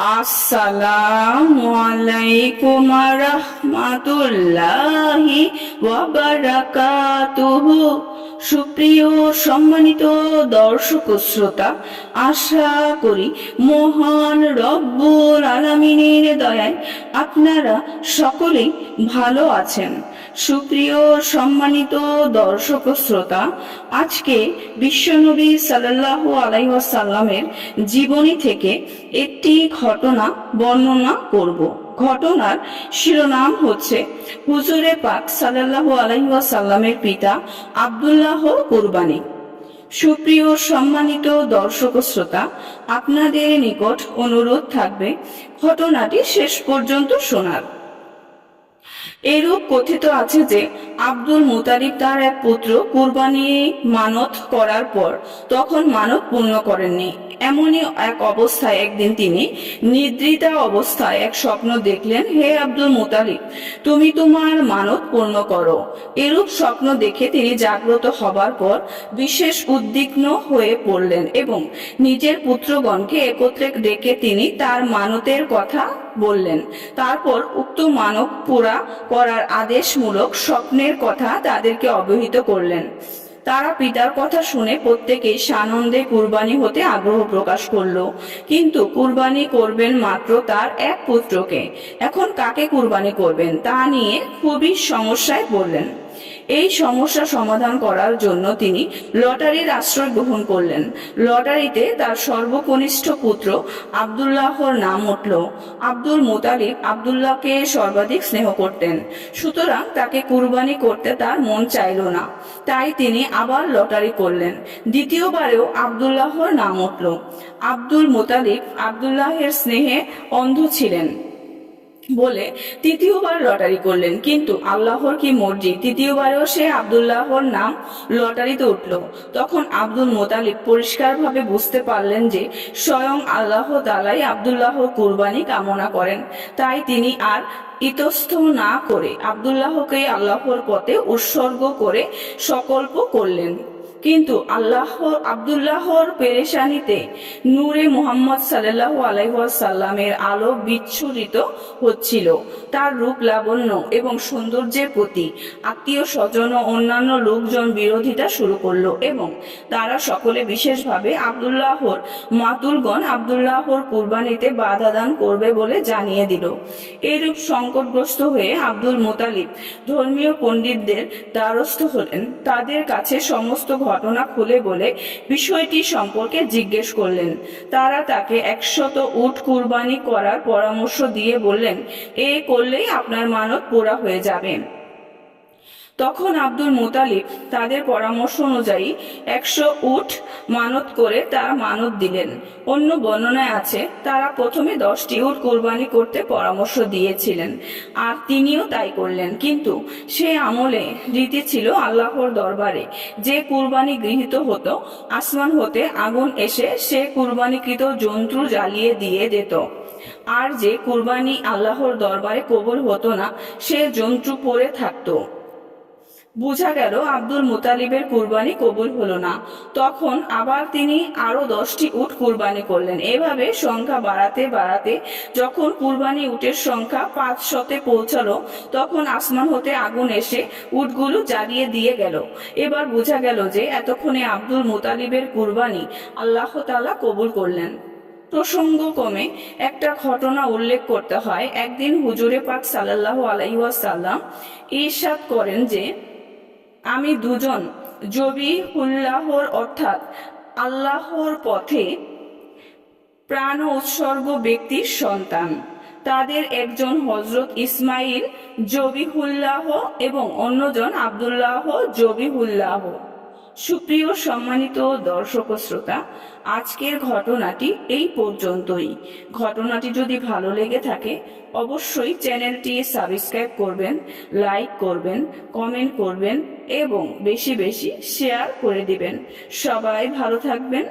আসসালামু আলাইকুম রাহমাতুল্লাহি ওয়া বারাকাতুহু। সুপ্রিয় সম্মানিত দর্শক ও শ্রোতা, আশা করি মহান রব্বুল আলামিনের দয়ায় আপনারা সকলেই ভালো আছেন। সুপ্রিয় সম্মানিত দর্শক ও শ্রোতা, আজকে বিশ্বনবী সাল্লাল্লাহু আলাইহি ওয়াসাল্লামের জীবনী থেকে একটি ঘটনা বর্ণনা করব। ঘটনার শিরোনাম হচ্ছে হুজুরে পাক সাল্লাল্লাহু আলাইহি ওয়াসাল্লামের পিতা আব্দুল্লাহ কুরবানি। সুপ্রিয় সম্মানিত দর্শক ও শ্রোতা, আপনাদের নিকট অনুরোধ থাকবে ঘটনাটি শেষ পর্যন্ত শোনার। এরূপ কথিত আছে যে আব্দুল মুতালিব তার এক পুত্র কুরবানি মানত করার পর তখন মানত পূর্ণ করেননি। এমনই এক অবস্থায় একদিন তিনি নিদ্রিতা অবস্থায় এক স্বপ্ন দেখলেন, হে আব্দুল মুতালিব, তুমি তোমার মানত পূর্ণ করো। এরূপ স্বপ্ন দেখে তিনি জাগ্রত হবার পর বিশেষ উদ্বিগ্ন হয়ে পড়লেন এবং নিজের পুত্রগণকে একত্রে ডেকে তিনি তার মানতের কথা বললেন। তারপর উক্ত মানত পুরা করার আদেশমূলক স্বপ্নের কথা তাদেরকে অবহিত করলেন। তারা পিতার কথা শুনে প্রত্যেকেই সানন্দে কুরবানি হতে আগ্রহ প্রকাশ করলো, কিন্তু কুরবানি করবেন মাত্র তার এক পুত্রকে। এখন কাকে কুরবানি করবেন তা নিয়ে খুবই সমস্যায় পড়লেন। এই সমস্যা সমাধান করার জন্য তিনি লটারির আশ্রয় গ্রহণ করলেন। লটারিতে তার সর্বকনিষ্ঠ পুত্র আব্দুল্লাহর নাম উঠল। আব্দুল মুতালিব আব্দুল্লাহকে সর্বাধিক স্নেহ করতেন, সুতরাং তাকে কুরবানি করতে তার মন চাইল না। তাই তিনি আবার লটারি করলেন। দ্বিতীয়বারেও আব্দুল্লাহর নাম উঠল। আব্দুল মুতালিব আব্দুল্লাহের স্নেহে অন্ধ ছিলেন বলে তৃতীয়বার লটারি করলেন, কিন্তু আল্লাহর কি মর্জি, তৃতীয়বারেও সে আব্দুল্লাহর নাম লটারিতে উঠল। তখন আব্দুল মোতালিব পরিষ্কারভাবে বুঝতে পারলেন যে স্বয়ং আল্লাহ তাআলাই আব্দুল্লাহর কুরবানি কামনা করেন। তাই তিনি আর ইতস্থ না করে আব্দুল্লাহকে আল্লাহর পথে উৎসর্গ করে সংকল্প করলেন। কিন্তু আব্দুল্লাহর পেরেশানিতে নূরে মুহাম্মদ সাল্লাল্লাহু আলাইহি ওয়াসাল্লামের আলো বিচ্ছুরিত হচ্ছিল। তার রূপ লাবণ্য এবং সৌন্দর্যের প্রতি আত্মীয় স্বজন ও অন্যান্য লোকজন বিরোধিতা শুরু করলো এবং তারা সকলে বিশেষভাবে আব্দুল্লাহর মাতুলগণ আব্দুল্লাহর কুরবানিতে বাধা দান করবে বলে জানিয়ে দিল। এরূপ সংকটগ্রস্ত হয়ে আব্দুল মুতালিব ধর্মীয় পণ্ডিতদের দ্বারস্থ হলেন। তাদের কাছে সমস্ত ঘটনা খুলে বলে বিষয়টি সম্পর্কে জিজ্ঞেস করলেন। তারা তাকে 100 উট কুরবানি করার পরামর্শ দিয়ে বললেন, এ করলেই আপনার মানত পুরা হয়ে যাবে। তখন আব্দুল মুতালিব তাদের পরামর্শ অনুযায়ী 100 উট মানত করে তারা মানত দিলেন। অন্য বর্ণনায় আছে তারা প্রথমে 10টি উট কুরবানি করতে পরামর্শ দিয়েছিলেন, আর তিনিও তাই করলেন। কিন্তু সে আমলে রীতি ছিল আল্লাহর দরবারে যে কুরবানি গৃহীত হতো, আসমান হতে আগুন এসে সে কুরবানিকৃত জন্তু জ্বালিয়ে দিয়ে যেত, আর যে কুরবানি আল্লাহর দরবারে কবুল হতো না সে জন্তু পড়ে থাকতো। বোঝা গেল আব্দুল মুতালিবের কুরবানি কবুল হলো না। তখন আবার তিনি আরো 10টি উট কুরবানি করলেন। এভাবে সংখ্যা বাড়াতে বাড়াতে যখন কুরবানি উটের সংখ্যা 500-তে পৌঁছালো, তখন আসমান হতে আগুন এসে উটগুলো জ্বালিয়ে দিয়ে গেল। এবার বোঝা গেল যে এতক্ষণে আব্দুল মুতালিবের কুরবানি আল্লাহ তাআলা কবুল করলেন। প্রসঙ্গক্রমে একটা ঘটনা উল্লেখ করতে হয়। একদিন হুজুরে পাক সাল্লাল্লাহু আলাইহি ওয়াসাল্লাম ইরশাদ করেন যে আমি দুজন জবিহুল্লাহর অর্থাৎ আল্লাহর পথে প্রাণ উৎসর্গ ব্যক্তির সন্তান। তাদের একজন হযরত ইসমাইল জবিহুল্লাহ এবং অন্যজন আব্দুল্লাহ জবিহুল্লাহ। সুপ্রিয় সম্মানিত দর্শক ও শ্রোতা, আজকের ঘটনাটি এই পর্যন্তই। ঘটনাটি যদি ভালো লেগে থাকে অবশ্যই চ্যানেলটি সাবস্ক্রাইব করবেন, লাইক করবেন, কমেন্ট করবেন এবং বেশি বেশি শেয়ার করে দিবেন। সবাই ভালো থাকবেন।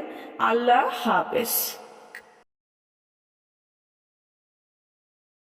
আল্লাহ হাফেজ।